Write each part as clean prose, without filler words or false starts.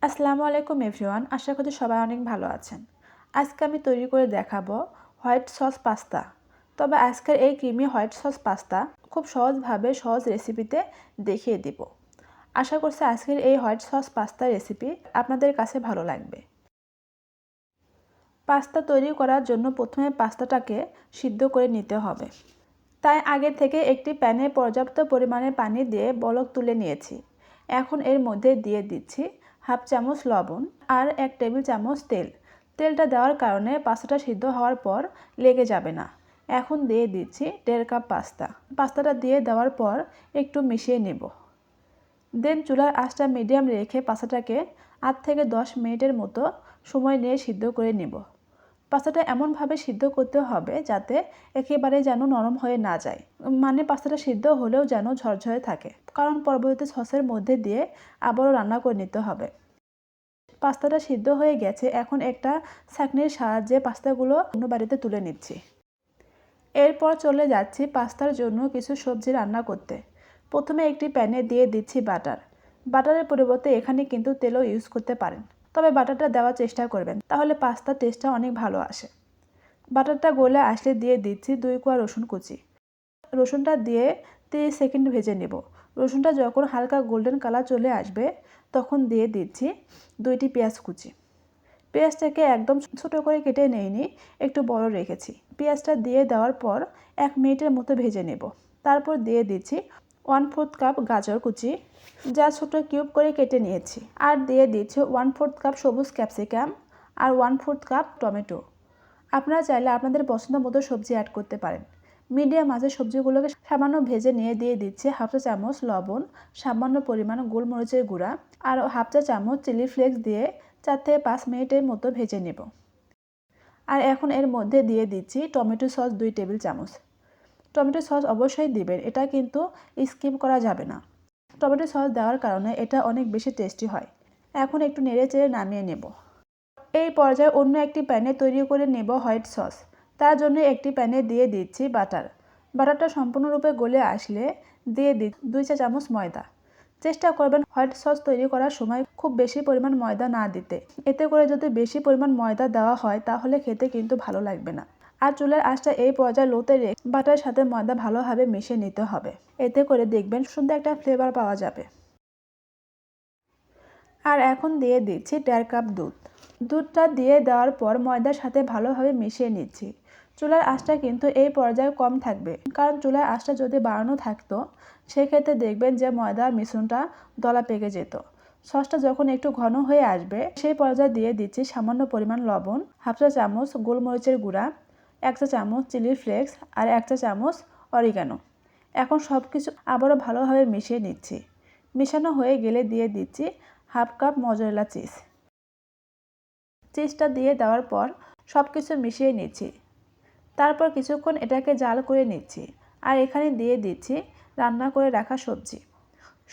আসসালামু আলাইকুম এভরিওয়ান, আশা করি সবাই অনেক ভালো আছেন। আজকে আমি তৈরি করে দেখাবো হোয়াইট সস পাস্তা। তবে আজকের এই ক্রিমি হোয়াইট সস পাস্তা খুব সহজভাবে সহজ রেসিপিতে দেখিয়ে দিব। আশা করছি আজকের এই হোয়াইট সস পাস্তার রেসিপি আপনাদের কাছে ভালো লাগবে। পাস্তা তৈরি করার জন্য প্রথমে পাস্তাটাকে সিদ্ধ করে নিতে হবে। তাই আগে থেকে একটি প্যানে পর্যাপ্ত পরিমাণে পানি দিয়ে বলক তুলে নিয়েছি। এখন এর মধ্যে দিয়ে দিচ্ছি হাফ চামচ লবণ আর 1 টেবিল চামচ তেল। তেলটা দেওয়ার কারণে পাস্তাটা সিদ্ধ হওয়ার পর লেগে যাবে না। এখন দিয়ে দিচ্ছি 1.5 কাপ পাস্তা। পাস্তাটা দিয়ে দেওয়ার পর একটু মিশিয়ে নেব। দেন চুলার আঁচটা মিডিয়াম রেখে পাস্তাটাকে 8 থেকে 10 মিনিটের মতো সময় নিয়ে সিদ্ধ করে নেব। পাস্তাটা এমনভাবে সিদ্ধ করতে হবে যাতে একেবারে যেন নরম হয়ে না যায়, মানে পাস্তাটা সিদ্ধ হলেও যেন ঝরঝরে থাকে, কারণ পরবর্তীতে সসের মধ্যে দিয়ে আবারও রান্না করে নিতে হবে। পাস্তাটা সিদ্ধ হয়ে গেছে, এখন একটা ছাঁকনির সাহায্যে পাস্তাগুলো অন্য বাড়িতে তুলে নিচ্ছি। এরপর চলে যাচ্ছি পাস্তার জন্য কিছু সবজি রান্না করতে। প্রথমে একটি প্যানে দিয়ে দিচ্ছি বাটার। বাটারের পরিবর্তে এখানে কিন্তু তেলও ইউজ করতে পারেন, তবে বাটারটা দেওয়ার চেষ্টা করবেন, তাহলে পাস্তার টেস্টটা অনেক ভালো আসে। বাটারটা গলে আসলে দিয়ে দিচ্ছি 2 কোয়া রসুন কুচি। রসুনটা দিয়ে 30 সেকেন্ড ভেজে নেব। রসুনটা যখন হালকা গোল্ডেন কালার চলে আসবে তখন দিয়ে দিচ্ছি 2টি পেঁয়াজ কুচি। পেঁয়াজটাকে একদম ছোটো করে কেটে নেইনি, একটু বড় রেখেছি। পেঁয়াজটা দিয়ে দেওয়ার পর 1 মিনিটের মতো ভেজে নেব। তারপর দিয়ে দিচ্ছি 1/4 কাপ গাজর কুচি, যা ছোটো কিউব করে কেটে নিয়েছি। আর দিয়ে দিচ্ছি 1/4 কাপ সবুজ ক্যাপসিকাম আর 1/4 কাপ টমেটো। আপনারা চাইলে আপনাদের পছন্দ মতো সবজি অ্যাড করতে পারেন। মিডিয়াম আঁচে সবজিগুলোকে সামান্য ভেজে নিয়ে দিয়ে দিচ্ছি হাফ চা চামচ লবণ, সামান্য পরিমাণ গোলমরিচের গুঁড়া আর হাফ চা চামচ চিলি ফ্লেক্স দিয়ে 4 থেকে 5 মিনিটের মতো ভেজে নেব। আর এখন এর মধ্যে দিয়ে দিচ্ছি টমেটো সস 2 টেবিল চামচ। টমেটো সস অবশ্যই দিবেন, এটা কিন্তু স্কিপ করা যাবে না। টমেটো সস দেওয়ার কারণে এটা অনেক বেশি টেস্টি হয়। এখন একটু নেড়ে চেড়ে নামিয়ে নেব। এই পর্যায়ে অন্য একটি প্যানে তৈরি করে নেব হোয়াইট সস। তার জন্য একটি প্যানে দিয়ে দিচ্ছি বাটার। বাটারটা সম্পূর্ণরূপে গলে আসলে দিয়ে দিচ্ছি 2 চা চামচ ময়দা। চেষ্টা করবেন হোয়াইট সস তৈরি করার সময় খুব বেশি পরিমাণ ময়দা না দিতে। এতে করে যদি বেশি পরিমাণ ময়দা দেওয়া হয় তাহলে খেতে কিন্তু ভালো লাগবে না। আর চুলার আঁচটা এই পর্যায়ে লোতে রেখে বাটারের সাথে ময়দা ভালোভাবে মিশিয়ে নিতে হবে। এতে করে দেখবেন সুন্দর একটা ফ্লেভার পাওয়া যাবে। আর এখন দিয়ে দিচ্ছি 1.5 কাপ দুধ। দুধটা দিয়ে দেওয়ার পর ময়দার সাথে ভালোভাবে মিশিয়ে নিচ্ছি। চুলার আঁচটা কিন্তু এই পর্যায়ে কম থাকবে, কারণ চুলার আঁচটা যদি বাড়ানো থাকতো সেক্ষেত্রে দেখবেন যে ময়দার মিশ্রণটা দলা পেকে যেত। সসটা যখন একটু ঘন হয়ে আসবে সেই পর্যায়ে দিয়ে দিচ্ছি সামান্য পরিমাণ লবণ, হাফ চা চামচ গোলমরিচের গুঁড়া, 1 চা চামচ চিলি ফ্লেক্স আর 1 চা চামচ অরিগানো। এখন সব কিছু আবারও ভালোভাবে মিশিয়ে নিচ্ছি। মেশানো হয়ে গেলে দিয়ে দিচ্ছি হাফ কাপ মজরেলা চিজ। চিজটা দিয়ে দেওয়ার পর সব কিছু মিশিয়ে নিচ্ছি। তারপর কিছুক্ষণ এটাকে জাল করে নিচ্ছি। আর এখানে দিয়ে দিচ্ছি রান্না করে রাখা সবজি।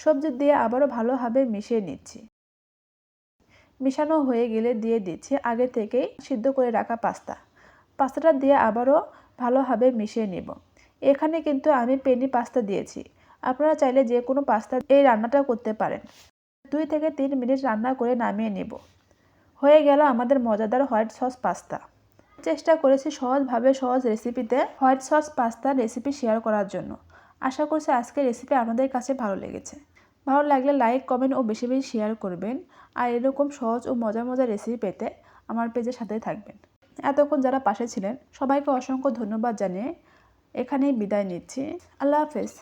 সবজি দিয়ে আবারও ভালোভাবে মিশিয়ে নিচ্ছি। মিশানো হয়ে গেলে দিয়ে দিচ্ছি আগে থেকেই সিদ্ধ করে রাখা পাস্তা। পাস্তাটা দিয়ে আবারও ভালোভাবে মিশিয়ে নেব। এখানে কিন্তু আমি পেনি পাস্তা দিয়েছি। আপনারা চাইলে যে কোনো পাস্তা এই রান্নাটা করতে পারেন। 2 থেকে 3 মিনিট রান্না করে নামিয়ে নেব। হয়ে গেল আমাদের মজাদার হোয়াইট সস পাস্তা। চেষ্টা করেছি সহজভাবে সহজ রেসিপিতে হোয়াইট সস পাস্তার রেসিপি শেয়ার করার জন্য। আশা করছি আজকের রেসিপি আপনাদের কাছে ভালো লেগেছে। ভালো লাগলে লাইক, কমেন্ট ও বেশি বেশি শেয়ার করবেন। আর এরকম সহজ ও মজার মজার রেসিপি পেতে আমার পেজের সাথেই থাকবেন। এতক্ষণ যারা পাশে ছিলেন সবাইকে অসংখ্য ধন্যবাদ জানিয়ে এখানেই বিদায় নিচ্ছি। আল্লাহ হাফেজ।